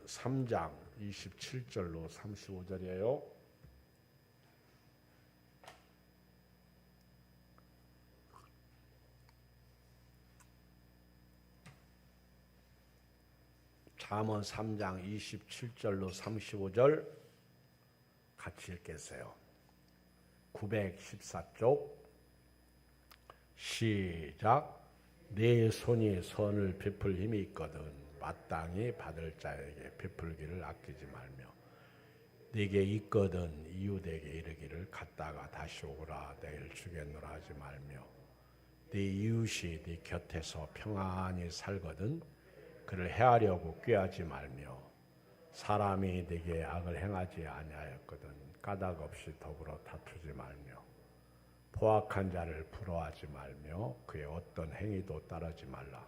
3장 27절로 35절이에요. 잠언 3장 27절로 35절 같이 읽겠어요. 914쪽 시작. 네 손이 선을 베풀 힘이 있거든 마땅히 받을 자에게 베풀기를 아끼지 말며 네게 있거든 이웃에게 이르기를 갔다가 다시 오거라 내일 주겠노라 하지 말며 네 이웃이 네 곁에서 평안히 살거든 그를 해하려고 꾀하지 말며 사람이 네게 악을 행하지 아니하였거든 까닭 없이 더불어 다투지 말며 포악한 자를 부러워하지 말며 그의 어떤 행위도 따르지 말라.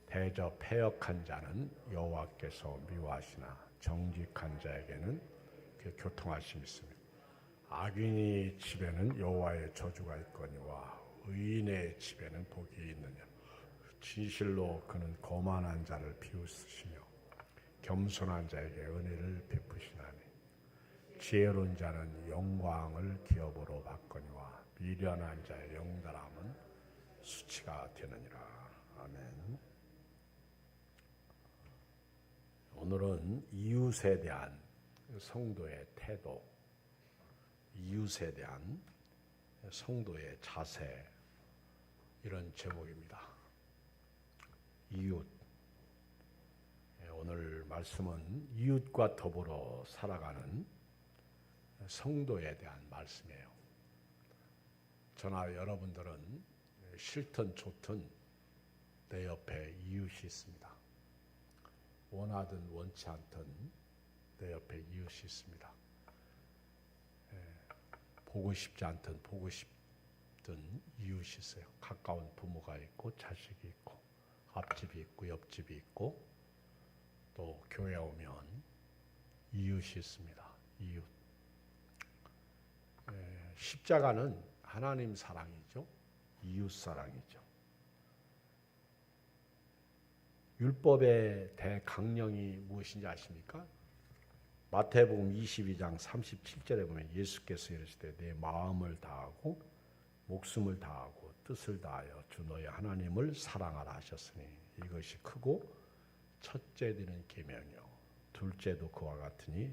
대저 패역한 자는 여호와께서 미워하시나 정직한 자에게는 그 교통하심이 있으며 악인의 집에는 여호와의 저주가 있거니와 의인의 집에는 복이 있느냐. 진실로 그는 거만한 자를 비웃으시며 겸손한 자에게 은혜를 베푸시나니 지혜로운 자는 영광을 기업으로 받거니와 미련한 자의 영달함은 수치가 되느니라. 아멘. 오늘은 이웃에 대한 성도의 태도, 이웃에 대한 성도의 자세, 이런 제목입니다. 이웃. 오늘 말씀은 이웃과 더불어 살아가는 성도에 대한 말씀이에요. 저나 여러분들은 싫든 좋든 내 옆에 이웃이 있습니다. 원하든 원치 않든 내 옆에 이웃이 있습니다. 보고 싶지 않든 보고 싶든 이웃이 있어요. 가까운 부모가 있고 자식이 있고 앞집이 있고 옆집이 있고 또 교회 오면 이웃이 있습니다. 이웃. 십자가는 하나님 사랑이죠. 이웃 사랑이죠. 율법의 대강령이 무엇인지 아십니까? 마태복음 22장 37절에 보면 예수께서 이르시되 내 마음을 다하고 목숨을 다하고 뜻을 다하여 주 너의 하나님을 사랑하라 하셨으니 이것이 크고 첫째 되는 계명이요 둘째도 그와 같으니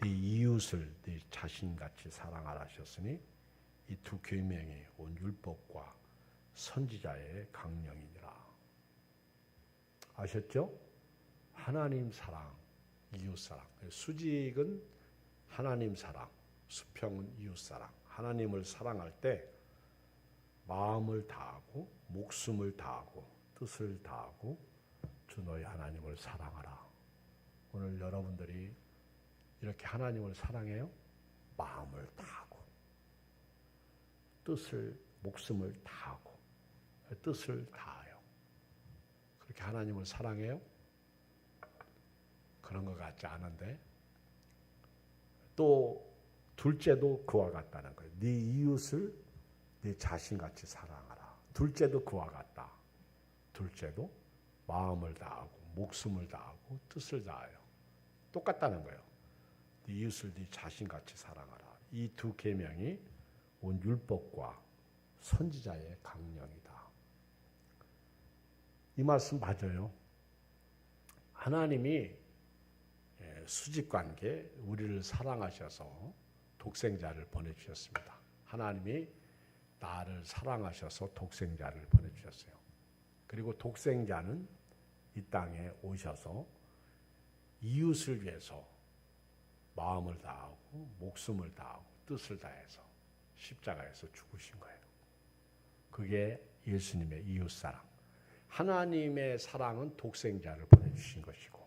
네 이웃을 네 자신같이 사랑하라 하셨으니 이 두 계명이 온 율법과 선지자의 강령이니라. 아셨죠? 하나님 사랑, 이웃 사랑. 수직은 하나님 사랑, 수평은 이웃 사랑. 하나님을 사랑할 때 마음을 다하고 목숨을 다하고 뜻을 다하고 주 너의 하나님을 사랑하라. 오늘 여러분들이 이렇게 하나님을 사랑해요? 마음을 다하고 뜻을 목숨을 다하고 뜻을 다하여 그렇게 하나님을 사랑해요? 그런 것 같지 않은데 또 둘째도 그와 같다는 거예요. 네 이웃을 네 자신같이 사랑하라. 둘째도 그와 같다. 둘째도 마음을 다하고 목숨을 다하고 뜻을 다하여 똑같다는 거예요. 네 이웃을 네 자신같이 사랑하라. 이 두 계명이 온 율법과 선지자의 강령이다. 이 말씀 맞아요. 하나님이 수직관계 우리를 사랑하셔서 독생자를 보내주셨습니다. 하나님이 나를 사랑하셔서 독생자를 보내주셨어요. 그리고 독생자는 이 땅에 오셔서 이웃을 위해서 마음을 다하고 목숨을 다하고 뜻을 다해서 십자가에서 죽으신 거예요. 그게 예수님의 이웃사랑. 하나님의 사랑은 독생자를 보내주신 것이고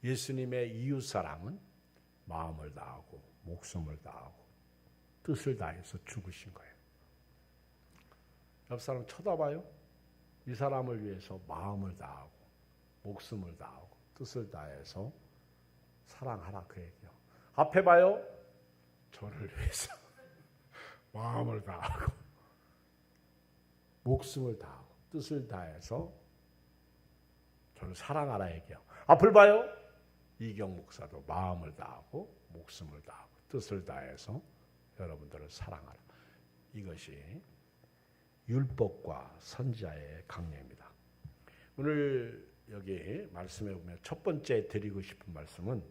예수님의 이웃사랑은 마음을 다하고 목숨을 다하고 뜻을 다해서 죽으신 거예요. 옆 사람 쳐다봐요. 이 사람을 위해서 마음을 다하고 목숨을 다하고 뜻을 다해서 사랑하라 그 얘기요. 앞에 봐요. 저를 위해서 마음을 다하고 목숨을 다하고 뜻을 다해서 저를 사랑하라 얘기요. 앞을 봐요. 이경 목사도 마음을 다하고 목숨을 다하고 뜻을 다해서 여러분들을 사랑하라. 이것이 율법과 선지자의 강령입니다. 오늘 여기 말씀에 보면 첫 번째 드리고 싶은 말씀은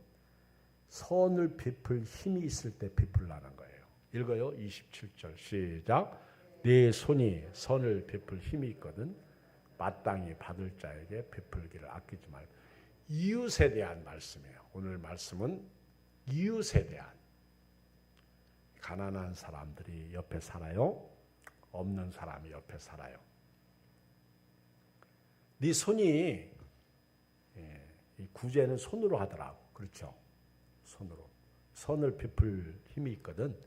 선을 베풀 힘이 있을 때 베풀라는 거예요. 읽어요. 27절 시작. 네 손이 선을 베풀 힘이 있거든 마땅히 받을 자에게 베풀기를 아끼지 말고. 이웃에 대한 말씀이에요. 오늘 말씀은 이웃에 대한. 가난한 사람들이 옆에 살아요? 없는 사람이 옆에 살아요? 네 손이, 이 구제는 손으로 하더라고. 그렇죠? 손으로. 선을 베풀 힘이 있거든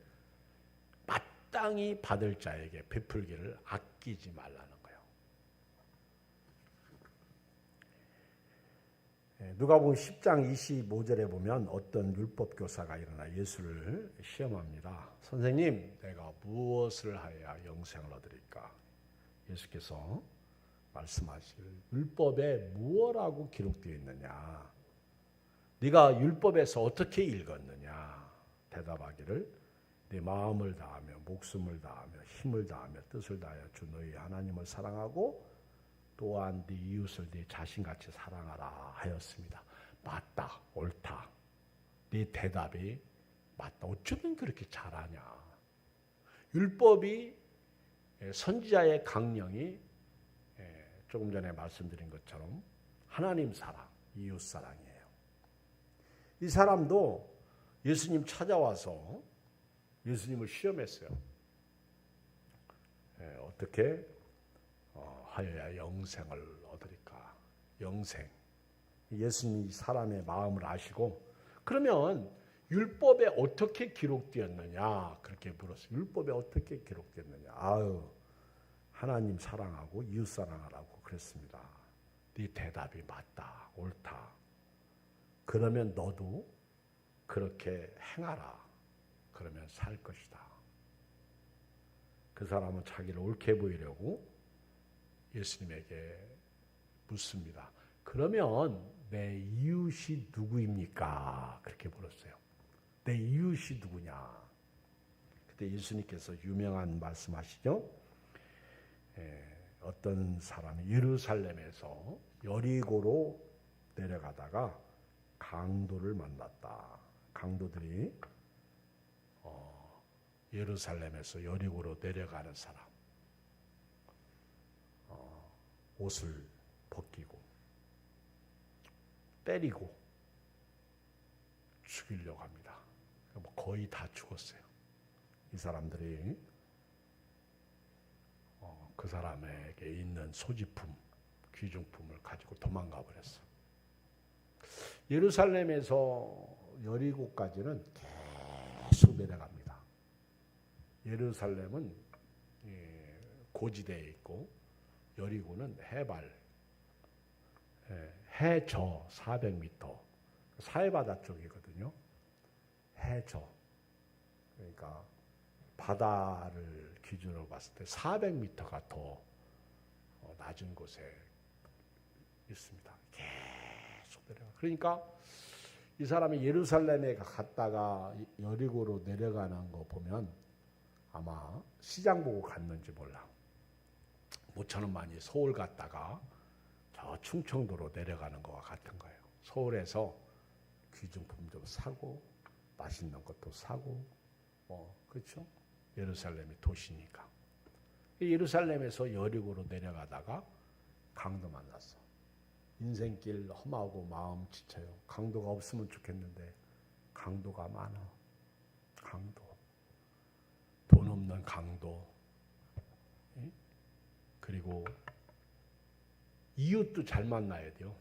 마땅히 받을 자에게 베풀기를 아끼지 말라는 거예요. 누가복음 10장 25절에 보면 어떤 율법 교사가 일어나 예수를 시험합니다. 선생님, 내가 무엇을 하여야 영생을 얻으리까? 예수께서 말씀하시길 율법에 무엇이라고 기록되어 있느냐? 네가 율법에서 어떻게 읽었느냐? 대답하기를 네 마음을 다하며 목숨을 다하며 힘을 다하며 뜻을 다하여 주 너희 하나님을 사랑하고 또한 네 이웃을 네 자신같이 사랑하라 하였습니다. 맞다, 옳다. 네 대답이 맞다. 어쩌면 그렇게 잘하냐? 율법이 선지자의 강령이 조금 전에 말씀드린 것처럼 하나님 사랑, 이웃 사랑이에요. 이 사람도 예수님 찾아와서 예수님을 시험했어요. 어떻게 하여야 영생을 얻으리까? 영생. 예수님이 사람의 마음을 아시고 그러면 율법에 어떻게 기록되었느냐? 그렇게 물었어요. 율법에 어떻게 기록되었느냐? 하나님 사랑하고 이웃 사랑하라고 그랬습니다. 네 대답이 맞다, 옳다. 그러면 너도 그렇게 행하라. 그러면 살 것이다. 그 사람은 자기를 옳게 보이려고 예수님에게 묻습니다. 그러면 내 이웃이 누구입니까? 그렇게 물었어요. 내 이웃이 누구냐? 그때 예수님께서 유명한 말씀하시죠. 어떤 사람이 예루살렘에서 여리고로 내려가다가 강도를 만났다. 강도들이 예루살렘에서 여리고로 내려가는 사람 옷을 벗기고 때리고 죽이려고 합니다. 거의 다 죽었어요. 이 사람들이 그 사람에게 있는 소지품, 귀중품을 가지고 도망가 버렸어. 예루살렘에서 여리고까지는 계속 내려갑니다. 예루살렘은 고지대에 있고 여리고는 해발, 해저 400m, 사해바다 쪽이거든요. 해저, 그러니까 바다를 기준으로 봤을 때 400m가 더 낮은 곳에 있습니다. 계속 내려가. 그러니까 이 사람이 예루살렘에 갔다가 여리고로 내려가는 거 보면 아마 시장 보고 갔는지 몰라. 모처럼 많이 서울 갔다가 저 충청도로 내려가는 것과 같은 거예요. 서울에서 귀중품 좀 사고 맛있는 것도 사고 그렇죠? 예루살렘이 도시니까. 예루살렘에서 여리고로 내려가다가 강도 만났어. 인생길 험하고 마음 지쳐요. 강도가 없으면 좋겠는데 강도가 많아. 강도. 돈 없는 강도. 그리고 이웃도 잘 만나야 돼요.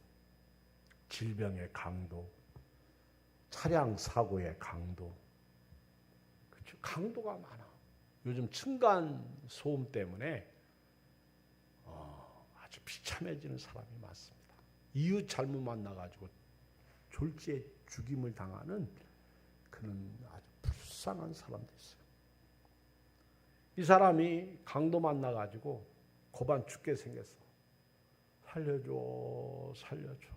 질병의 강도. 차량 사고의 강도. 그렇죠? 강도가 많아. 요즘 층간 소음 때문에 아주 비참해지는 사람이 많습니다. 이웃 잘못 만나가지고 졸지에 죽임을 당하는 그런 아주 불쌍한 사람도 있어요. 이 사람이 강도 만나가지고 고반 죽게 생겼어. 살려줘, 살려줘.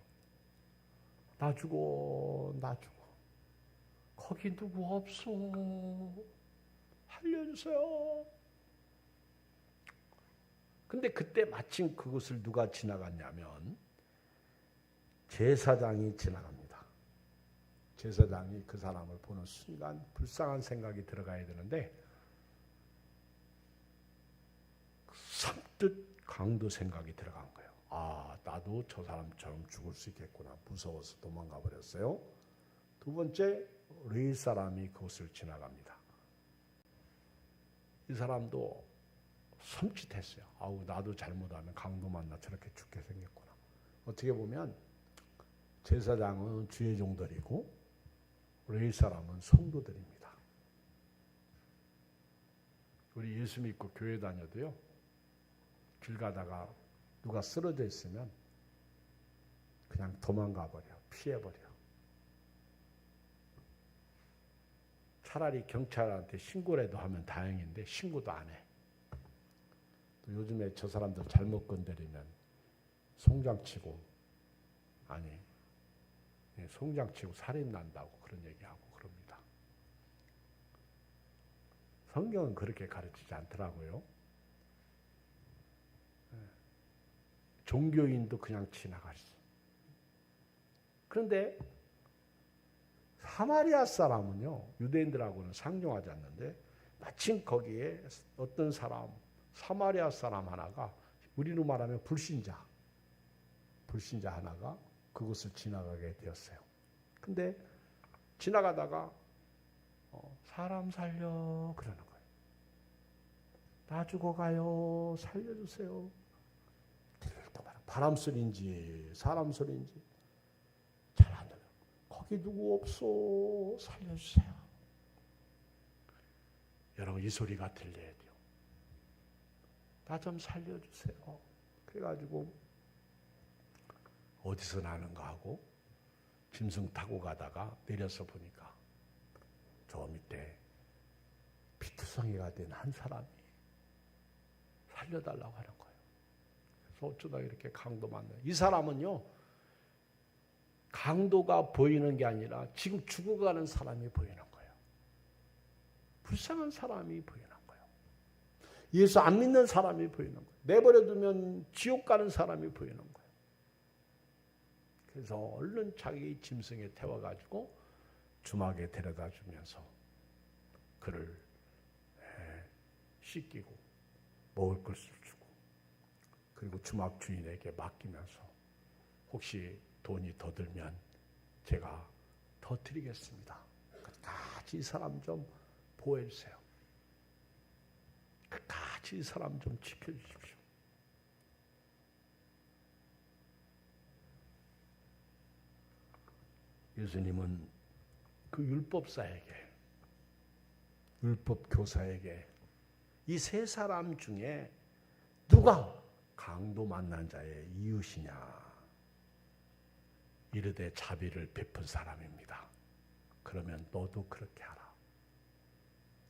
나 죽어, 나 죽어. 거기 누구 없어. 살려주세요. 근데 그때 마침 그것을 누가 지나갔냐면 제사장이 지나갑니다. 제사장이 그 사람을 보는 순간 불쌍한 생각이 들어가야 되는데 선뜻 강도 생각이 들어간 거예요. 아, 나도 저 사람처럼 죽을 수 있겠구나. 무서워서 도망가 버렸어요. 두 번째, 레위 사람이 그곳을 지나갑니다. 이 사람도 섬찟했어요. 아우, 나도 잘못하면 강도 만나 저렇게 죽게 생겼구나. 어떻게 보면 제사장은 주의 종들이고 레위 사람은 성도들입니다. 우리 예수 믿고 교회 다녀도요, 길 가다가 누가 쓰러져 있으면 그냥 도망가 버려, 피해 버려. 차라리 경찰한테 신고라도 하면 다행인데 신고도 안 해. 또 요즘에 저 사람들 잘못 건드리면 송장치고, 아니, 송장치고 살인 난다고 그런 얘기하고 그럽니다. 성경은 그렇게 가르치지 않더라고요. 종교인도 그냥 지나갔어. 그런데 사마리아 사람은요, 유대인들하고는 상종하지 않는데 마침 거기에 어떤 사람, 사마리아 사람 하나가, 우리로 말하면 불신자 하나가 그곳을 지나가게 되었어요. 근데 지나가다가 사람 살려 그러는 거예요. 나 죽어가요. 살려주세요. 바람 소리인지 사람 소리인지 잘 안 들려요. 거기 누구 없어. 살려주세요. 여러분, 이 소리가 들려야 돼요. 나 좀 살려주세요. 그래가지고 어디서 나는가 하고 짐승 타고 가다가 내려서 보니까 저 밑에 피투성이가 된 한 사람이 살려달라고 하는 거예요. 그래서 어쩌다 이렇게 강도 만나요. 이 사람은요, 강도가 보이는 게 아니라 지금 죽어가는 사람이 보이는 거예요. 불쌍한 사람이 보이는 거예요. 예수 안 믿는 사람이 보이는 거예요. 내버려두면 지옥 가는 사람이 보이는 거예요. 그래서 얼른 자기 짐승에 태워가지고 주막에 데려다 주면서 그를 씻기고 먹을 것을 주고, 그리고 주막 주인에게 맡기면서 혹시 돈이 더 들면 제가 더 드리겠습니다. 끝까지 이 사람 좀 보호해 주세요. 끝까지 이 사람 좀 지켜주십시오. 예수님은 그 율법사에게, 율법 교사에게 이 세 사람 중에 누가 강도 만난 자의 이웃이냐 이르되 자비를 베푼 사람입니다. 그러면 너도 그렇게 하라.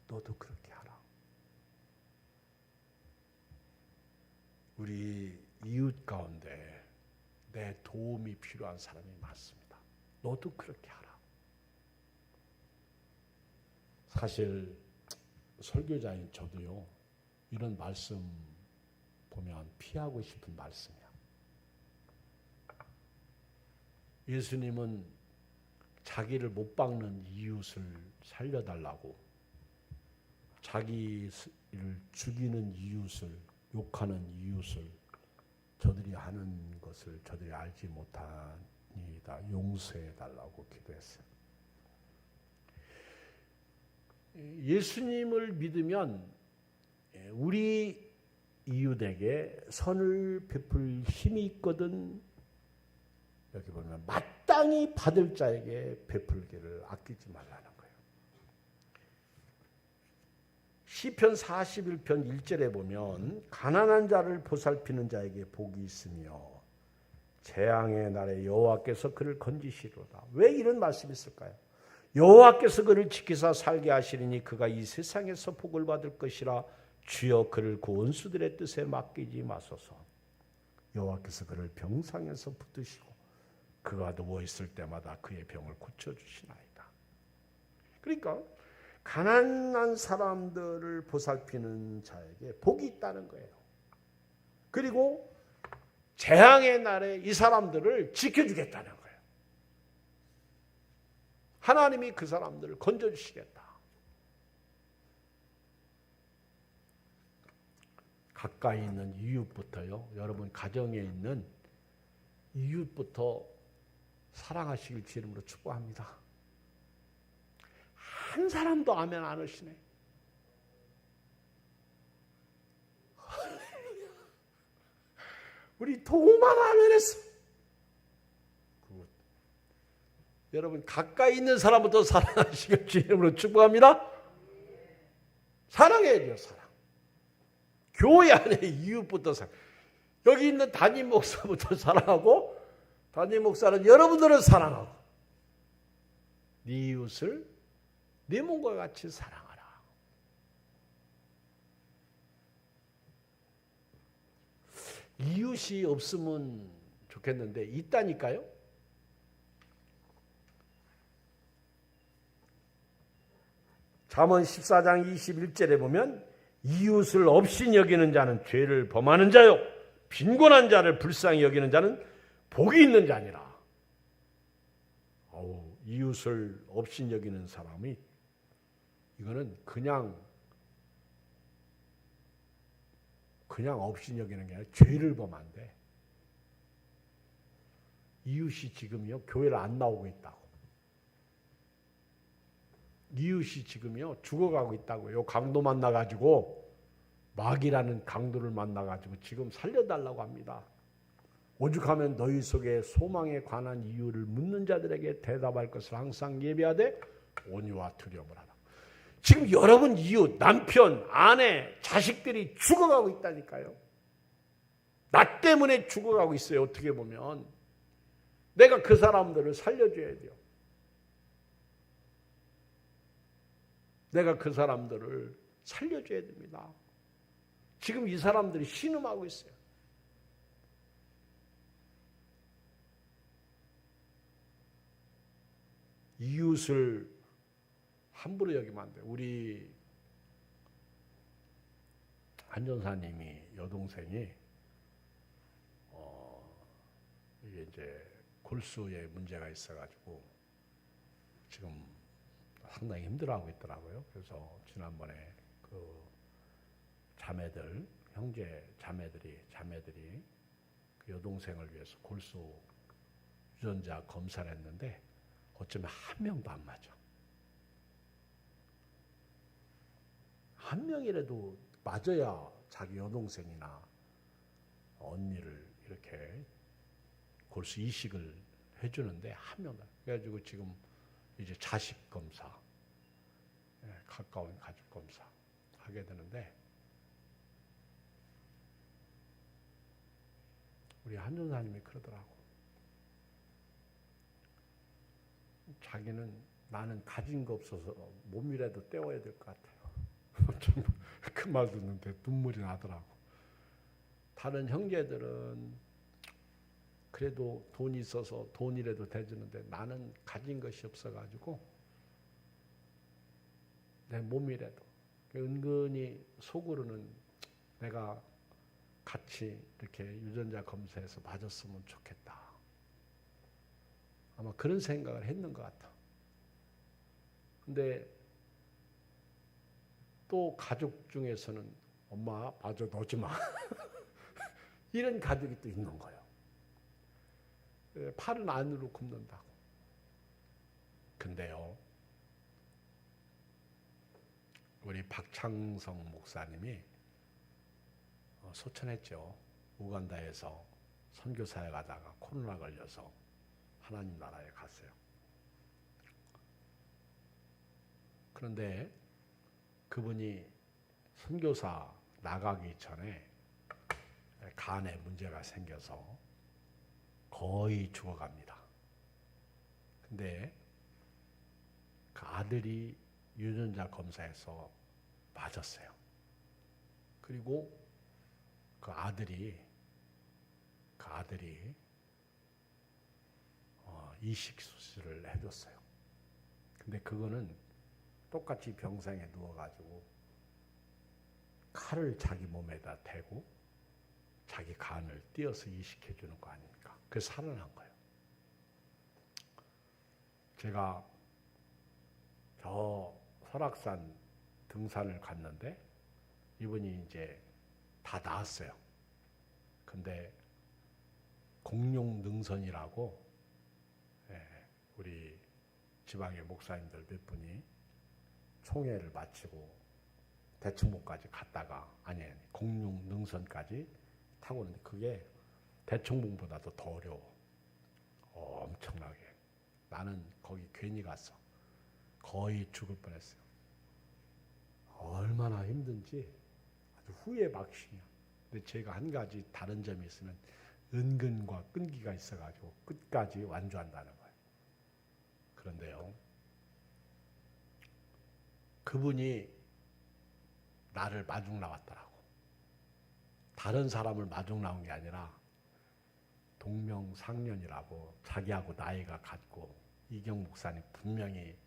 너도 그렇게 하라. 우리 이웃 가운데 내 도움이 필요한 사람이 많습니다. 너도 그렇게 하라. 사실 설교자인 저도요, 이런 말씀 보면 피하고 싶은 말씀이야. 예수님은 자기를 못 박는 이웃을 살려달라고, 자기를 죽이는 이웃을, 욕하는 이웃을 저들이 하는 것을 저들이 알지 못하니이다 용서해달라고 기도했어요. 예수님을 믿으면 우리 이웃에게 선을 베풀 힘이 있거든. 여기 보면 마땅히 받을 자에게 베풀기를 아끼지 말라는 거예요. 시편 41편 1절에 보면 가난한 자를 보살피는 자에게 복이 있으며 재앙의 날에 여호와께서 그를 건지시리로다. 왜 이런 말씀이 있을까요? 여호와께서 그를 지키사 살게 하시리니 그가 이 세상에서 복을 받을 것이라. 주여 그를 그 원수들의 뜻에 맡기지 마소서. 여호와께서 그를 병상에서 붙드시고 그가 누워있을 때마다 그의 병을 고쳐주시나이다. 그러니까 가난한 사람들을 보살피는 자에게 복이 있다는 거예요. 그리고 재앙의 날에 이 사람들을 지켜주겠다는 거예요. 하나님이 그 사람들을 건져주시겠다. 가까이 있는 이웃부터요. 여러분 가정에 있는 이웃부터 사랑하시길 주 이름으로 축복합니다. 한 사람도 아멘 안 하시네. 우리 도마가 아멘 했어. 여러분 가까이 있는 사람부터 사랑하시길 주 이름으로 축복합니다. 사랑해야 돼요. 사랑. 교회 안에 이웃부터 사랑. 여기 있는 담임 목사부터 사랑하고 담임 목사는 여러분들을 사랑하고 네 이웃을 네 몸과 같이 사랑하라. 이웃이 없으면 좋겠는데 있다니까요. 잠언 14장 21절에 보면 이웃을 없인 여기는 자는 죄를 범하는 자요 빈곤한 자를 불쌍히 여기는 자는 복이 있는 자니라. 이웃을 없인 여기는 사람이 이거는 그냥 없인 여기는 게 아니라 죄를 범한대. 이웃이 지금요 교회를 안 나오고 있다고. 이웃이 지금요 죽어가고 있다고. 요 강도 만나가지고 마귀라는 강도를 만나가지고 지금 살려달라고 합니다. 오죽하면 너희 속에 소망에 관한 이유를 묻는 자들에게 대답할 것을 항상 예비하되 온유와 두려움을 하라. 지금 여러분 이웃, 남편, 아내, 자식들이 죽어가고 있다니까요. 나 때문에 죽어가고 있어요. 어떻게 보면 내가 그 사람들을 살려줘야 돼요. 내가 그 사람들을 살려줘야 됩니다. 지금 이 사람들이 신음하고 있어요. 이웃을 함부로 여기면 안 돼요. 우리 한 전사님이 여동생이 이게 이제 골수에 문제가 있어가지고 지금 상당히 힘들어하고 있더라고요. 그래서 지난번에 그 자매들, 형제 자매들이 그 여동생을 위해서 골수 유전자 검사를 했는데 어쩌면 한 명도 안 맞아. 한 명이라도 맞아야 자기 여동생이나 언니를 이렇게 골수 이식을 해주는데 한 명도. 그래가지고 지금 이제 자식 검사, 가까운 가족 검사 하게 되는데 우리 한 전사님이 그러더라고. 자기는 나는 가진 거 없어서 몸이라도 떼어야 될 것 같아요. 그 말 듣는데 눈물이 나더라고. 다른 형제들은 그래도 돈이 있어서 돈이라도 대주는데 나는 가진 것이 없어가지고 내 몸이라도 은근히 속으로는 내가 같이 이렇게 유전자 검사해서 맞았으면 좋겠다. 아마 그런 생각을 했는 것 같아. 근데 또 가족 중에서는 엄마 맞아 넣지 마. 이런 가족이 또 있는 거예요. 팔은 안으로 굽는다고. 근데요, 우리 박창성 목사님이 소천했죠. 우간다에서 선교사에 가다가 코로나 걸려서 하나님 나라에 갔어요. 그런데 그분이 선교사 나가기 전에 간에 문제가 생겨서 거의 죽어갑니다. 근데 그 아들이 유전자 검사에서 맞았어요. 그리고 그 아들이 이식 수술을 해줬어요. 근데 그거는 똑같이 병상에 누워가지고 칼을 자기 몸에다 대고 자기 간을 띄어서 이식해주는 거 아닙니까? 그래서 살아난 거예요. 제가 저 설악산 등산을 갔는데 이분이 이제 다 나았어요. 근데 공룡능선이라고 우리 지방의 목사님들 몇 분이 총회를 마치고 대청봉까지 갔다가 아니 공룡능선까지 타고 오는데 그게 대청봉보다도 더 어려워. 엄청나게. 나는 거기 괜히 갔어. 거의 죽을 뻔했어요. 얼마나 힘든지 아주 후회 막심이야. 근데 제가 한 가지 다른 점이 있으면 은근과 끈기가 있어가지고 끝까지 완주한다는 거예요. 그런데요, 그분이 나를 마중 나왔더라고. 다른 사람을 마중 나온 게 아니라 동명상련이라고 자기하고 나이가 같고 이경 목사님 분명히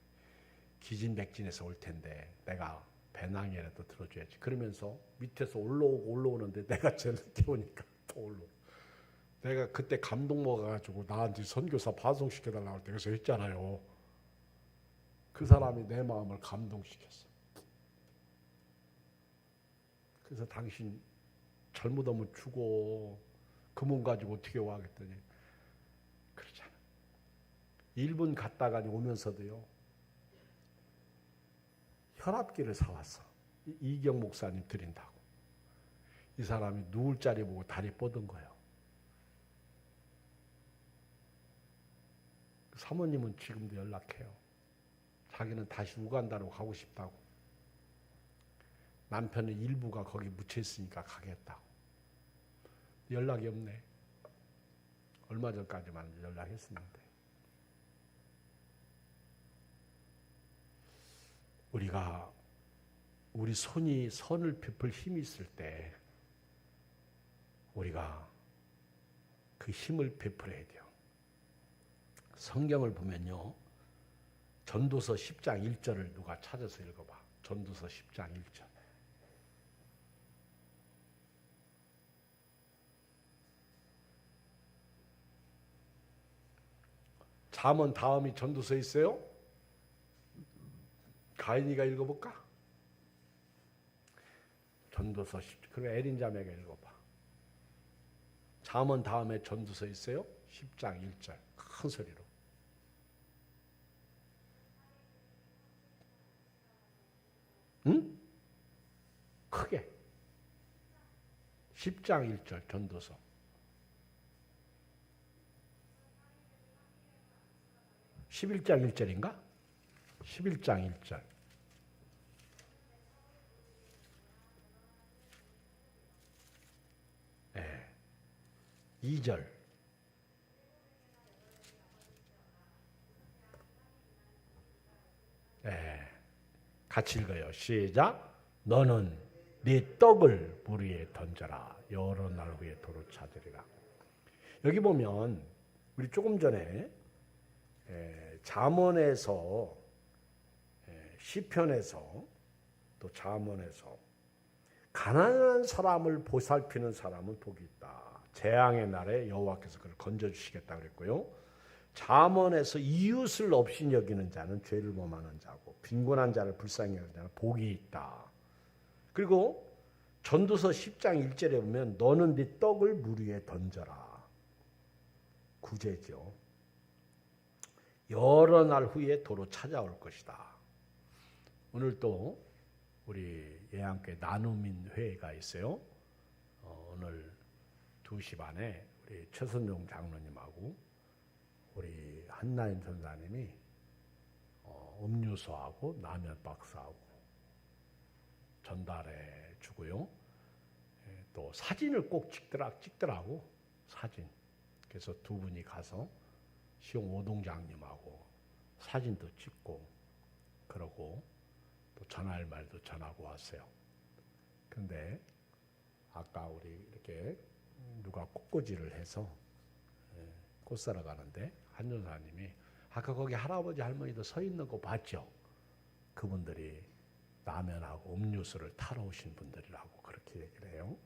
기진맥진해서 올 텐데 내가 배낭이라도 들어줘야지. 그러면서 밑에서 올라오는데 내가 제일 늦게 오니까 또 올라오고. 내가 그때 감동 먹어가지고 나한테 선교사 파송시켜달라고 그래서 했잖아요. 그 사람이 내 마음을 감동시켰어. 그래서 당신 잘못 오면 죽어. 그 몸 가지고 어떻게 와? 그랬더니 그러잖아. 1분 갔다가 오면서도요. 혈압기를 사왔어. 이경 목사님 드린다고. 이 사람이 누울 자리 보고 다리 뻗은 거예요. 사모님은 지금도 연락해요. 자기는 다시 우간다로 가고 싶다고. 남편은 일부가 거기 묻혀 있으니까 가겠다고. 연락이 없네. 얼마 전까지만 연락했었는데. 우리가 우리 손이 선을 베풀 힘이 있을 때 우리가 그 힘을 베풀어야 돼요. 성경을 보면요. 전도서 10장 1절을 누가 찾아서 읽어봐. 전도서 10장 1절. 잠언 다음이 전도서에 있어요? 가인이가 읽어볼까? 전도서 10절. 그럼 에린 자매가 읽어봐. 잠언 다음에 전도서 있어요? 10장 1절. 큰 소리로. 응? 크게. 10장 1절 전도서. 11장 1절인가? 11장 1절. 네. 2절. 네. 같이 읽어요. 시작. 너는 네 떡을 물 위에 던져라. 여러 날 후에 도로 찾으리라. 여기 보면 우리 조금 전에 잠언에서 시편에서 또 잠언에서 가난한 사람을 보살피는 사람은 복이 있다. 재앙의 날에 여호와께서 그를 건져주시겠다 그랬고요. 잠언에서 이웃을 없이 여기는 자는 죄를 범하는 자고 빈곤한 자를 불쌍히 여기는 자는 복이 있다. 그리고 전도서 10장 1절에 보면 너는 네 떡을 물 위에 던져라. 구제죠. 여러 날 후에 도로 찾아올 것이다. 오늘 또 우리 예양교회 나눔인 회가 있어요. 오늘 2시 반에 우리 최선용 장로님하고 우리 한나인 전사님이 음료수하고 라면 박스하고 전달해 주고요. 또 사진을 꼭 찍더라고. 사진. 그래서 두 분이 가서 시용 오동장님하고 사진도 찍고 그러고 또 전할 말도 전하고 왔어요. 근데 아까 우리 이렇게 누가 꽃꽂이를 해서 꽃 사러 가는데 한 전사님이 아까 거기 할아버지 할머니도 서 있는 거 봤죠? 그분들이 라면하고 음료수를 타러 오신 분들이라고 그렇게 얘기를 해요.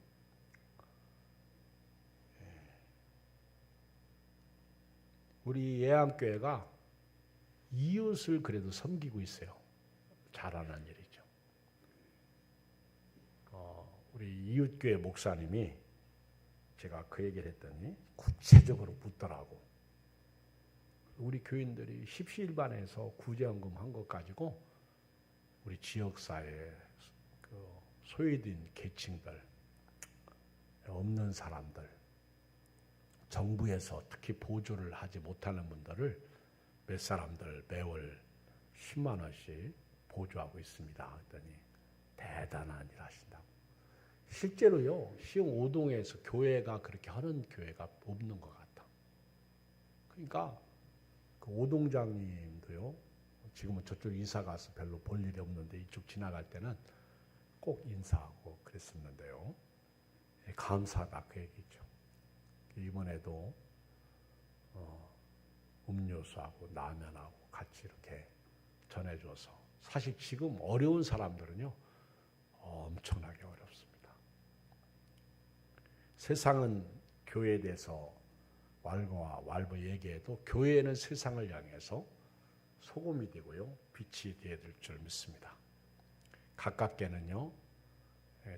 우리 예안교회가 이웃을 그래도 섬기고 있어요. 잘하는 일이죠. 우리 이웃교회 목사님이 제가 그 얘기를 했더니 구체적으로 묻더라고. 우리 교인들이 십시일반에서 구제연금 한 것 가지고 우리 지역사회 그 소외된 계층들, 없는 사람들, 정부에서 특히 보조를 하지 못하는 분들을 몇 사람들 매월 10만 원씩 보조하고 있습니다. 그랬더니 대단한 일 하신다고. 실제로요, 시흥 오동에서 교회가 그렇게 하는 교회가 없는 것 같아. 그러니까 그 오동장님도요, 지금은 저쪽 이사 가서 별로 볼 일이 없는데 이쪽 지나갈 때는 꼭 인사하고 그랬었는데요. 감사하다 그 얘기죠. 이번에도 음료수하고 라면하고 같이 이렇게 전해줘서 사실 지금 어려운 사람들은요 엄청나게 어렵습니다. 세상은 교회에 대해서 왈가와 왈부 얘기해도 교회는 세상을 향해서 소금이 되고요 빛이 되어야 될 줄 믿습니다. 가깝게는요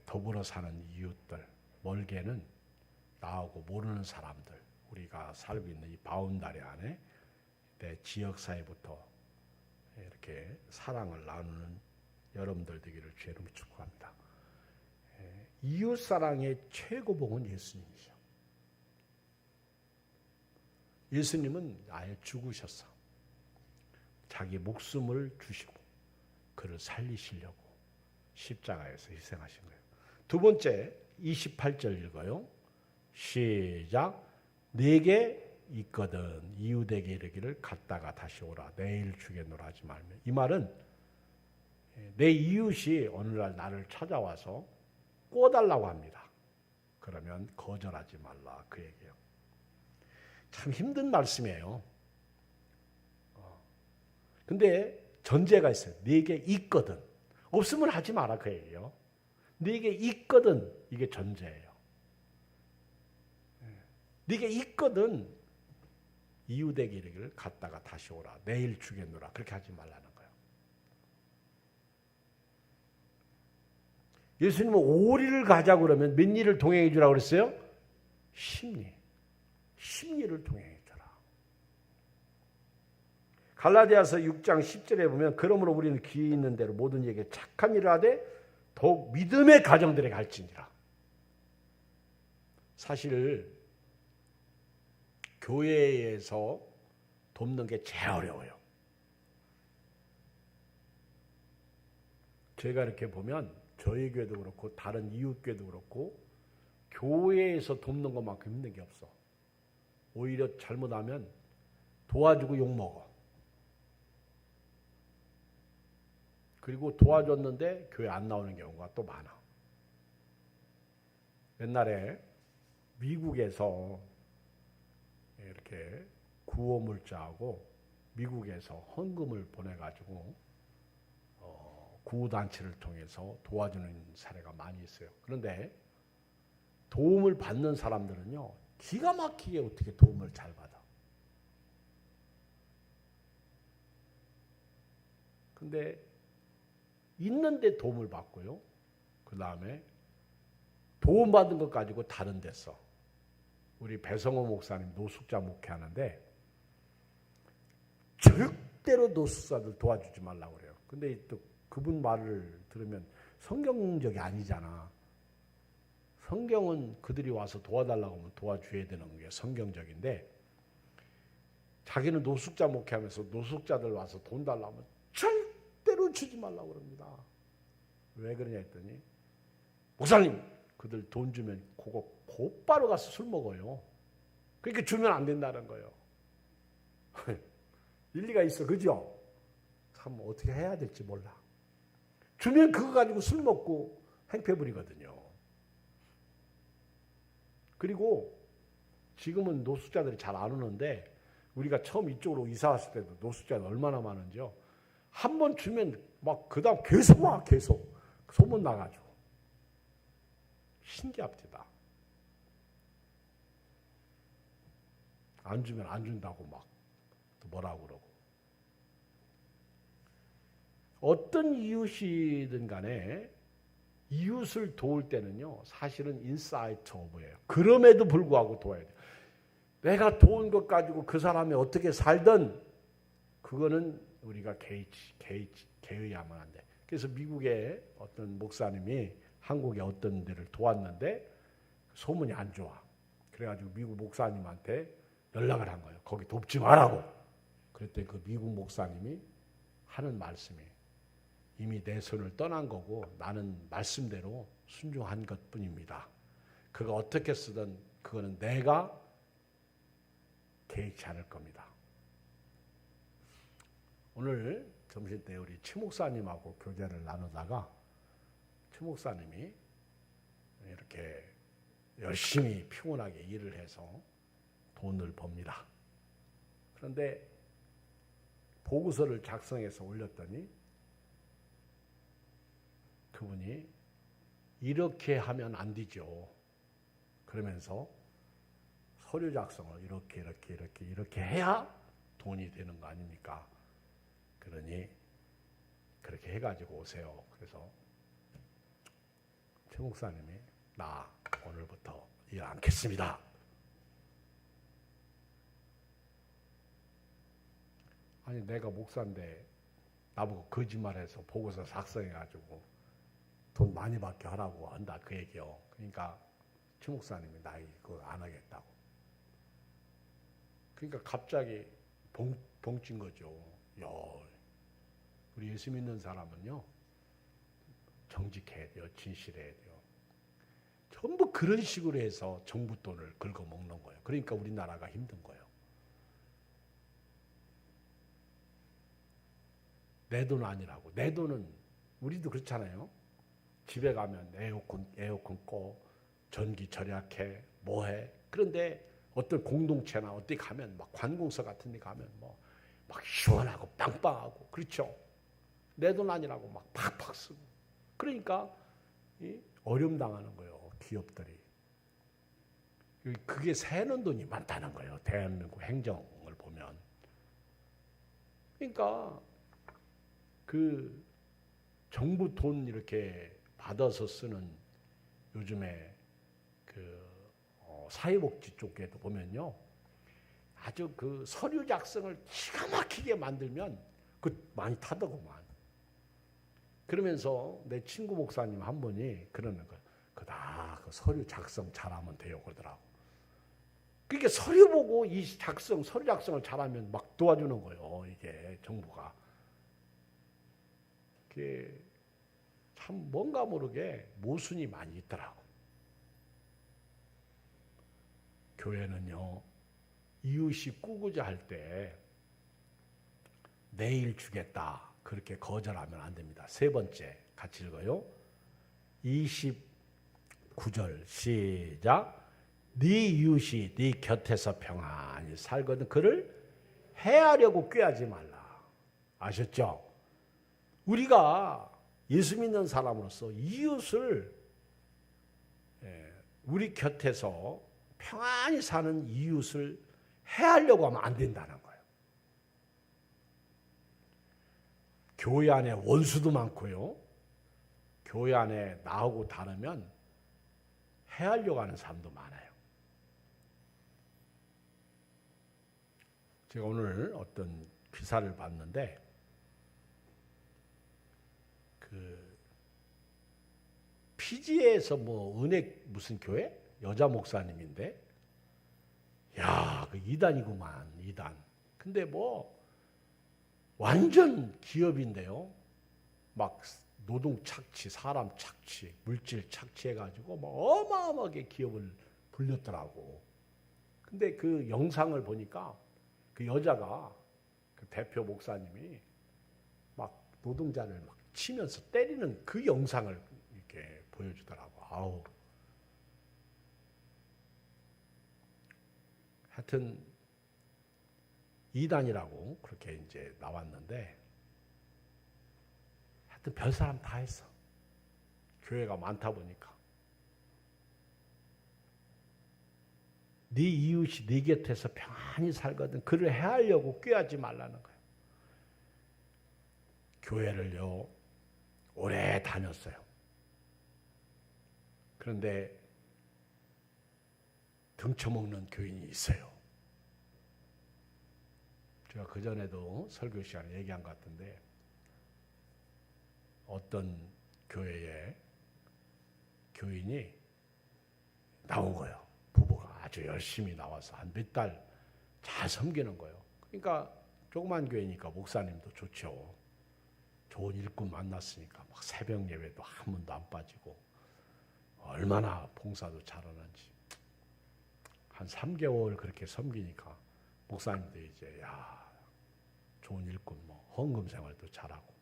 더불어 사는 이웃들, 멀게는 나하고 모르는 사람들, 우리가 살고 있는 이 바운다리 안에 내 지역사회부터 이렇게 사랑을 나누는 여러분들 되기를 주의 이름으로 축복합니다. 이웃사랑의 최고봉은 예수님이죠. 예수님은 아예 죽으셨어. 자기 목숨을 주시고 그를 살리시려고 십자가에서 희생하신 거예요. 두 번째 28절 읽어요. 시작. 내게 있거든 이웃에게 이르기를 갔다가 다시 오라. 내일 주겠노라 하지 말며. 이 말은 내 이웃이 오늘날 나를 찾아와서 꿔달라고 합니다. 그러면 거절하지 말라 그 얘기예요. 참 힘든 말씀이에요. 근데 전제가 있어요. 내게 있거든. 없으면 하지 마라 그 얘기예요. 내게 있거든 이게 전제예요. 네게 있거든 이웃에게 이르기를 갔다가 다시 오라. 내일 주겠노라. 그렇게 하지 말라는 거예요. 예수님은 오리를 가자고 그러면 몇 일을 동행해 주라고 그랬어요? 10리. 10리를 동행해 주라. 갈라디아서 6장 10절에 보면 그러므로 우리는 귀에 있는 대로 모든 이에게 착한 일을 하되 더욱 믿음의 가정들에게 갈지니라. 사실 교회에서 돕는 게 제일 어려워요. 제가 이렇게 보면 저희 교회도 그렇고 다른 이웃 교회도 그렇고 교회에서 돕는 것만큼 힘든 게 없어. 오히려 잘못하면 도와주고 욕먹어. 그리고 도와줬는데 교회 안 나오는 경우가 또 많아. 옛날에 미국에서 이렇게 구호물자하고 미국에서 헌금을 보내가지고 구호단체를 통해서 도와주는 사례가 많이 있어요. 그런데 도움을 받는 사람들은요 기가 막히게 어떻게 도움을 잘 받아. 근데 있는데 도움을 받고요. 그 다음에 도움받은 것 가지고 다른 데 써. 우리 배성호 목사님 노숙자 목회하는데 절대로 노숙자들 도와주지 말라고 그래요. 근데 또 그분 말을 들으면 성경적이 아니잖아. 성경은 그들이 와서 도와달라고 하면 도와줘야 되는 게 성경적인데 자기는 노숙자 목회하면서 노숙자들 와서 돈 달라고 하면 절대로 주지 말라고 그럽니다. 왜 그러냐 했더니 목사님 그들 돈 주면 그거 곧바로 가서 술 먹어요. 그러니까 주면 안 된다는 거예요. 일리가 있어. 그죠? 참 어떻게 해야 될지 몰라. 주면 그거 가지고 술 먹고 행패 부리거든요. 그리고 지금은 노숙자들이 잘 안 오는데 우리가 처음 이쪽으로 이사 왔을 때도 노숙자가 얼마나 많은지요. 한 번 주면 막 그다음 계속 와 계속 소문 나가지고 신기합니다. 안 주면 안 준다고 막 또 뭐라고 그러고. 어떤 이웃이든 간에 이웃을 도울 때는요, 사실은 인사이트 오브예요. 그럼에도 불구하고 도와야 돼요. 내가 도운 것 가지고 그 사람이 어떻게 살든 그거는 우리가 개의하면 안 돼. 그래서 미국의 어떤 목사님이 한국의 어떤 데를 도왔는데 소문이 안 좋아. 그래가지고 미국 목사님한테 연락을 한 거예요. 거기 돕지 말라고. 그랬더니 그 미국 목사님이 하는 말씀이 이미 내 손을 떠난 거고 나는 말씀대로 순종한 것뿐입니다. 그가 어떻게 쓰든 그거는 내가 개의치 않을 겁니다. 오늘 점심때 우리 최 목사님하고 교제를 나누다가 최 목사님이 이렇게 열심히 피곤하게 일을 해서 돈을 법니다. 그런데 보고서를 작성해서 올렸더니 그분이 이렇게 하면 안 되죠. 그러면서 서류 작성을 이렇게 해야 돈이 되는 거 아닙니까? 그러니 그렇게 해가지고 오세요. 그래서 최 목사님이 나 오늘부터 일 않겠습니다. 아니 내가 목사인데 나보고 거짓말해서 보고서 작성해가지고 돈 많이 받게 하라고 한다 그 얘기요. 그러니까 최 목사님이 나 이거 안 하겠다고. 그러니까 갑자기 봉찐 거죠. 야, 우리 예수 믿는 사람은요 정직해야 돼요. 진실해야 돼요. 전부 그런 식으로 해서 정부 돈을 긁어먹는 거예요. 그러니까 우리나라가 힘든 거예요. 내 돈 아니라고. 내 돈은 우리도 그렇잖아요. 집에 가면 에어컨 꺼, 전기 절약해, 뭐해. 그런데 어떤 공동체나 어디 가면 막 관공서 같은 데 가면 뭐 막 시원하고 빵빵하고 그렇죠. 내 돈 아니라고 막 팍팍 쓰고. 그러니까 어려움 당하는 거예요. 기업들이. 그게 새는 돈이 많다는 거예요. 대한민국 행정을 보면. 그러니까 그 정부 돈 이렇게 받아서 쓰는 요즘에 그 사회복지 쪽에도 보면요. 아주 그 서류 작성을 기가 막히게 만들면 그 많이 타더구만. 그러면서 내 친구 목사님 한 분이 그러는 거예요. 그 서류 작성 잘하면 돼요. 그러더라고. 그러니까 서류 보고 서류 작성을 잘하면 막 도와주는 거예요. 이게 정부가. 그게 참 뭔가 모르게 모순이 많이 있더라고. 교회는요. 이웃이 꾸고자 할 때 내일 주겠다. 그렇게 거절하면 안 됩니다. 세 번째 같이 읽어요. 29절 시작. 네 이웃이 네 곁에서 평안히 살거든 그를 해하려고 꾀하지 말라. 아셨죠? 우리가 예수 믿는 사람으로서 이웃을 우리 곁에서 평안히 사는 이웃을 해하려고 하면 안 된다는 거예요. 교회 안에 원수도 많고요. 교회 안에 나하고 다르면 해하려고 하는 사람도 많아요. 제가 오늘 어떤 기사를 봤는데 그 피지에서 뭐 은혜 무슨 교회? 여자 목사님인데 야, 그 이단이구만, 이단. 근데 뭐 완전 기업인데요. 막 노동 착취, 사람 착취, 물질 착취해가지고 뭐 어마어마하게 기업을 불렸더라고. 근데 그 영상을 보니까 그 여자가 그 대표 목사님이 막 노동자를 막 치면서 때리는 그 영상을 이렇게 보여주더라고. 아우. 하여튼 이단이라고 그렇게 이제 나왔는데 하여튼 별 사람 다 했어. 교회가 많다 보니까. 네 이웃이 네 곁에서 평안히 살거든 그를 해하려고 꾀하지 말라는 거예요. 교회를요 오래 다녔어요. 그런데 등쳐먹는 교인이 있어요. 제가 그전에도 설교 시간에 얘기한 것 같은데 어떤 교회에 교인이 나온 거예요. 부부가 아주 열심히 나와서 한 몇 달 잘 섬기는 거예요. 그러니까 조그만 교회니까 목사님도 좋죠. 좋은 일꾼 만났으니까 막 새벽 예배도 한 번도 안 빠지고 얼마나 봉사도 잘하는지. 한 3개월 그렇게 섬기니까 목사님도 이제 좋은 일꾼 헌금 생활도 잘하고.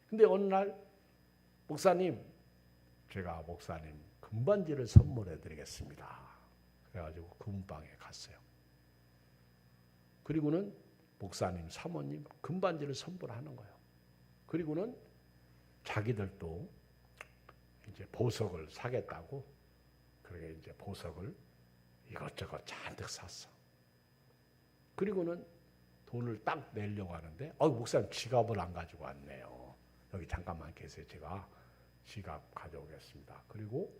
근데 어느 날 목사님 제가 목사님 금반지를 선물해 드리겠습니다. 그래가지고 금방에 갔어요. 그리고는 목사님, 사모님 금반지를 선물하는 거예요. 그리고는 자기들도 이제 보석을 사겠다고 그렇게 이제 보석을 이것저것 잔뜩 샀어. 그리고는 돈을 딱 내려고 하는데 목사님 지갑을 안 가지고 왔네요. 여기 잠깐만 계세요. 제가 지갑 가져오겠습니다. 그리고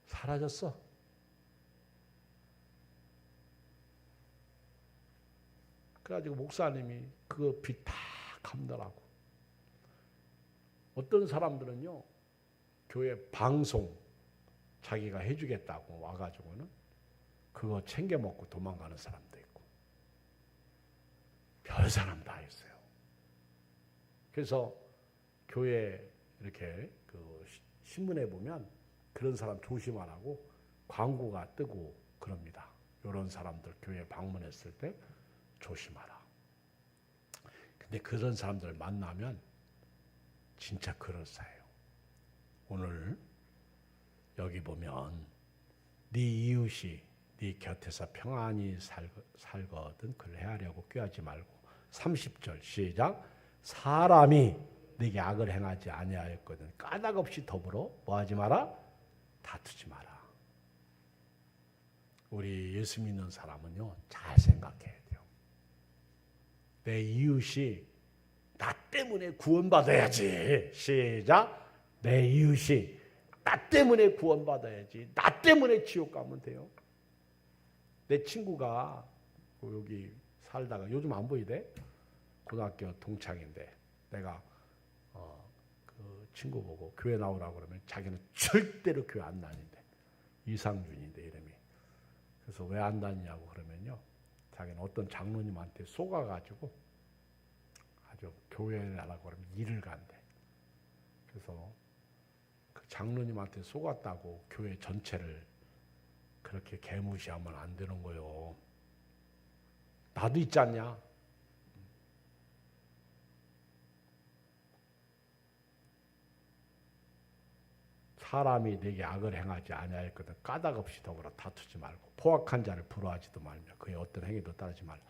사라졌어. 그래가지고 목사님이 그 빚 다 갚느라고. 어떤 사람들은요 교회 방송 자기가 해주겠다고 와가지고는 그거 챙겨 먹고 도망가는 사람도 있고 별 사람 다 있어요. 그래서 교회 이렇게 그 신문에 보면 그런 사람 조심하라고 광고가 뜨고 그럽니다. 이런 사람들 교회 방문했을 때 조심하라. 근데 그런 사람들 만나면 진짜 그럴싸해요. 오늘 여기 보면 네 이웃이 네 곁에서 평안히 살거든 그를 해하려고 꾀하지 말고. 30절 시작. 사람이 네게 악을 행하지 아니하였거든 까닭없이 더불어 뭐하지 마라? 다투지 마라. 우리 예수 믿는 사람은요 잘 생각해야 돼요. 내 이웃이 나 때문에 구원받아야지. 시작. 내 이웃이 나 때문에 구원받아야지. 나 때문에 지옥 가면 돼요. 내 친구가 여기 살다가 요즘 안 보이대? 고등학교 동창인데 내가 그 친구 보고 교회 나오라고 그러면 자기는 절대로 교회 안 다닌대. 이상준인데 이름이. 그래서 왜 안 다니냐고 그러면요. 자기는 어떤 장로님한테 속아가지고 아주 교회를 하라고 그러면 일을 간대. 그래서 그 장로님한테 속았다고 교회 전체를 그렇게 개무시하면 안 되는 거요. 나도 있지 않냐? 사람이 내게 악을 행하지 아니하였거든 까닭없이 더불어 다투지 말고 포악한 자를 부러워하지도 말며 그의 어떤 행위도 따르지 말라.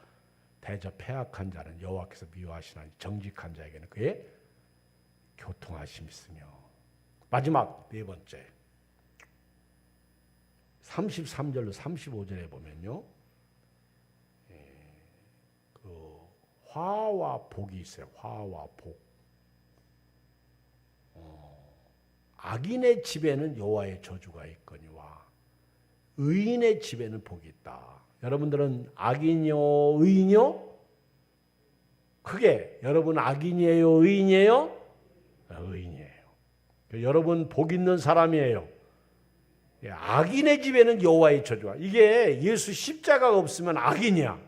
대저 패악한 자는 여호와께서 미워하시나니 정직한 자에게는 그의 교통하심이 있으며. 마지막 네 번째 33절로 35절에 보면요 그 화와 복이 있어요. 화와 복. 악인의 집에는 여호와의 저주가 있거니와 의인의 집에는 복이 있다. 여러분들은 악인이요 의인이요? 크게 여러분 악인이에요 의인이에요? 의인이에요. 여러분 복 있는 사람이에요. 악인의 집에는 여호와의 저주가. 이게 예수 십자가가 없으면 악인이야.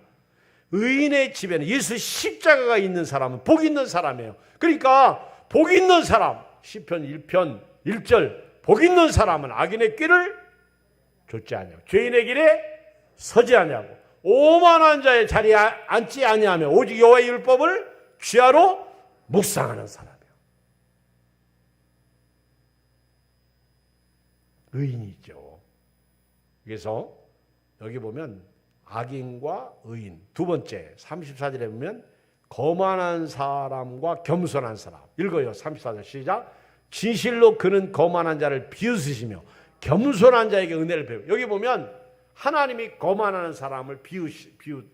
의인의 집에는 예수 십자가가 있는 사람은 복 있는 사람이에요. 그러니까 복 있는 사람 시편 1편 1절 복 있는 사람은 악인의 길을 좇지 아니하고 죄인의 길에 서지 아니하고 오만한 자의 자리에 앉지 아니하며 오직 여호와의 율법을 취하로 묵상하는 사람이에요. 의인이죠. 그래서 여기 보면 악인과 의인. 두 번째 34절에 보면 거만한 사람과 겸손한 사람. 읽어요. 34절 시작. 진실로 그는 거만한 자를 비웃으시며 겸손한 자에게 은혜를 베푸. 여기 보면 하나님이 거만한 사람을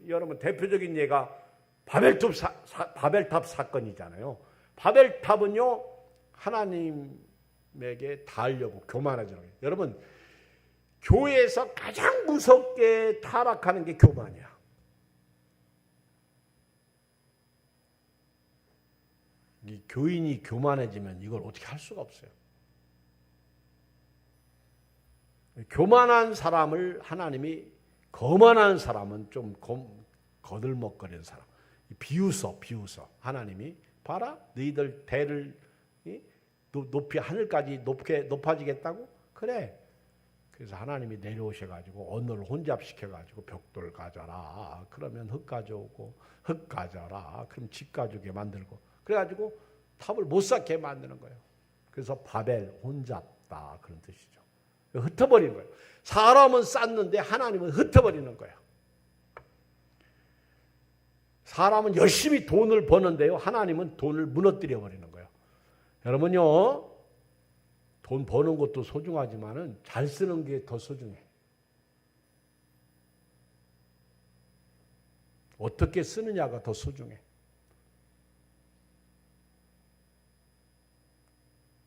여러분 대표적인 예가 바벨탑 사건이잖아요. 바벨탑은요 하나님에게 닿으려고 교만하잖아요. 여러분 교회에서 가장 무섭게 타락하는 게 교만이야. 이 교인이 교만해지면 이걸 어떻게 할 수가 없어요. 교만한 사람을 하나님이 거만한 사람은 좀 거들먹거리는 사람 비웃어 하나님이 봐라 너희들 대를 높이 하늘까지 높아지겠다고 그래. 그래서 하나님이 내려오셔가지고 언어를 혼잡시켜가지고 벽돌 가져라 그러면 흙 가져오고 흙 가져라 그럼 집 가져오게 만들고 그래가지고 탑을 못 쌓게 만드는 거예요. 그래서 바벨 혼잡다 그런 뜻이죠. 흩어버리는 거예요. 사람은 쌓는데 하나님은 흩어버리는 거예요. 사람은 열심히 돈을 버는데요. 하나님은 돈을 무너뜨려 버리는 거예요. 여러분요. 돈 버는 것도 소중하지만은 잘 쓰는 게 더 소중해. 어떻게 쓰느냐가 더 소중해.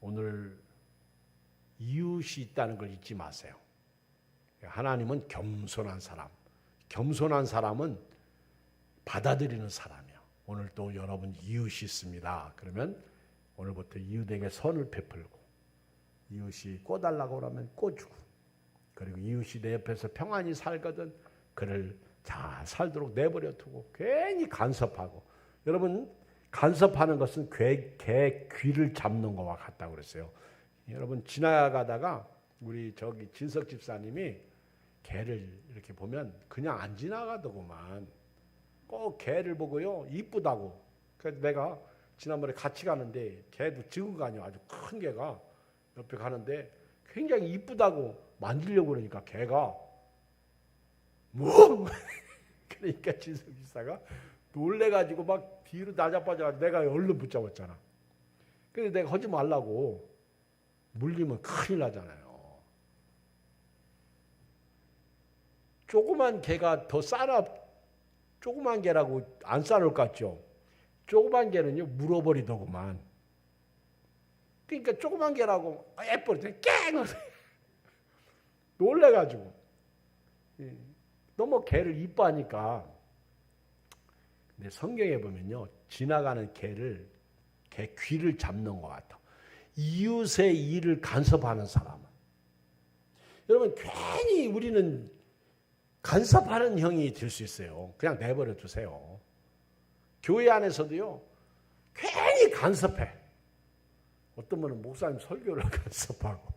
오늘 이웃이 있다는 걸 잊지 마세요. 하나님은 겸손한 사람. 겸손한 사람은 받아들이는 사람이에요. 오늘 또 여러분 이웃이 있습니다. 그러면 오늘부터 이웃에게 선을 베풀고 이웃이 꿔달라고 하면 꿔주고 그리고 이웃이 내 옆에서 평안히 살거든 그를 잘 살도록 내버려 두고 괜히 간섭하고 여러분 간섭하는 것은 개 귀를 잡는 것과 같다고 그랬어요. 여러분 지나가다가 우리 저기 진석 집사님이 개를 이렇게 보면 그냥 안 지나가더구만. 꼭 개를 보고요 이쁘다고. 그래서 내가 지난번에 같이 가는데 개도 적은 거 아니야. 아주 큰 개가 옆에 가는데 굉장히 이쁘다고 만지려고 그러니까 개가 뭐 그러니까 진석 집사가 놀래가지고 막 뒤로 나자빠져가지고 내가 얼른 붙잡았잖아. 그래서 내가 하지 말라고. 물리면 큰일 나잖아요. 조그만 개가 더 조그만 개라고 안 싸놓을 것 같죠? 조그만 개는요, 물어버리더구만. 그러니까 조그만 개라고 예뻐리더니 깽! 놀래가지고. 너무 개를 이뻐하니까. 근데 성경에 보면요, 지나가는 개 귀를 잡는 것 같아. 이웃의 일을 간섭하는 사람은. 여러분, 괜히 우리는 간섭하는 형이 될 수 있어요. 그냥 내버려 두세요. 교회 안에서도요, 괜히 간섭해. 어떤 분은 목사님 설교를 간섭하고,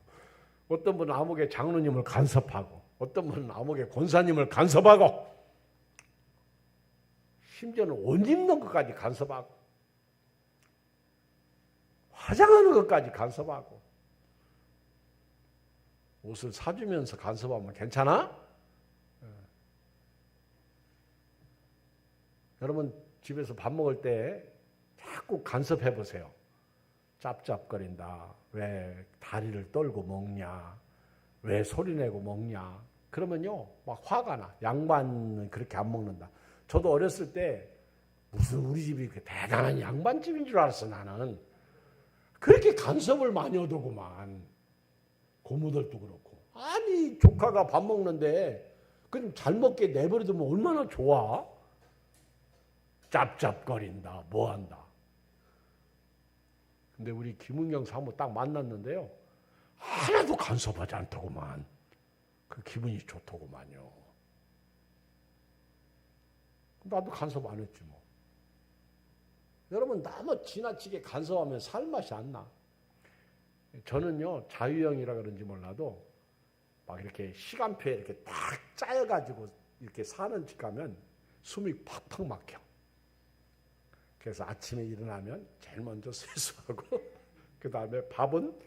어떤 분은 암흑의 장로님을 간섭하고, 어떤 분은 암흑의 권사님을 간섭하고, 심지어는 옷 입는 것까지 간섭하고, 화장하는 것까지 간섭하고, 옷을 사주면서 간섭하면 괜찮아? 여러분 집에서 밥 먹을 때 자꾸 간섭해 보세요. 짭짭거린다. 왜 다리를 떨고 먹냐? 왜 소리내고 먹냐? 그러면요 막 화가 나. 양반은 그렇게 안 먹는다. 저도 어렸을 때 무슨 우리 집이 이렇게 대단한 양반집인 줄 알았어. 나는 그렇게 간섭을 많이 하더구만. 고모들도 그렇고. 아니 조카가 밥 먹는데 그냥 잘 먹게 내버려두면 얼마나 좋아? 짭짭거린다, 뭐한다. 근데 우리 김은경 사모 딱 만났는데요. 하나도 간섭하지 않더구만. 그 기분이 좋더구만요. 나도 간섭 안 했지 뭐. 여러분 너무 지나치게 간섭하면 살맛이 안 나. 저는요 자유형이라 그런지 몰라도 막 이렇게 시간표에 이렇게 딱 짜여가지고 이렇게 사는 집 가면 숨이 팍팍 막혀. 그래서 아침에 일어나면 제일 먼저 세수하고 그 다음에 밥은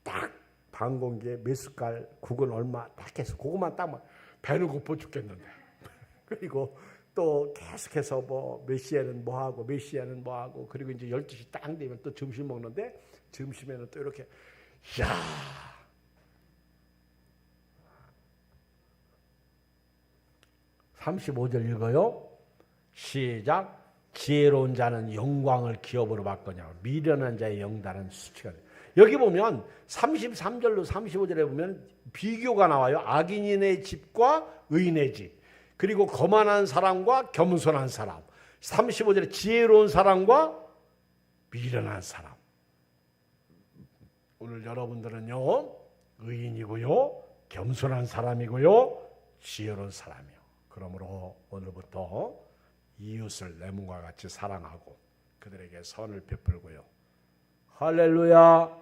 딱 반 공기에 몇 숟갈 국은 얼마 딱 해서 그것만 딱 배는 고파 죽겠는데 그리고 또 계속해서 뭐 몇 시에는 뭐 하고 몇 시에는 뭐 하고 그리고 이제 12시 딱 되면 또 점심 먹는데 점심에는 또 이렇게 야 35절 읽어요. 시작. 지혜로운 자는 영광을 기업으로 바꾸냐. 미련한 자의 영달은 수치가 돼. 여기 보면 33절로 35절에 보면 비교가 나와요. 악인의 집과 의인의 집. 그리고 거만한 사람과 겸손한 사람. 35절에 지혜로운 사람과 미련한 사람. 오늘 여러분들은요. 의인이고요. 겸손한 사람이고요. 지혜로운 사람이요. 그러므로 오늘부터 이웃을 내 몸과 같이 사랑하고 그들에게 선을 베풀고요. 할렐루야.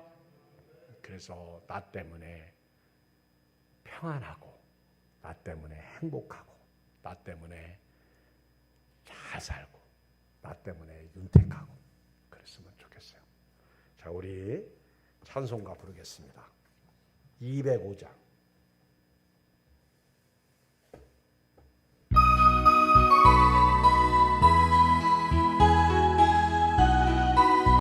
그래서 나 때문에 평안하고 나 때문에 행복하고 나 때문에 잘 살고 나 때문에 윤택하고 그랬으면 좋겠어요. 자, 우리 찬송가 부르겠습니다. 205장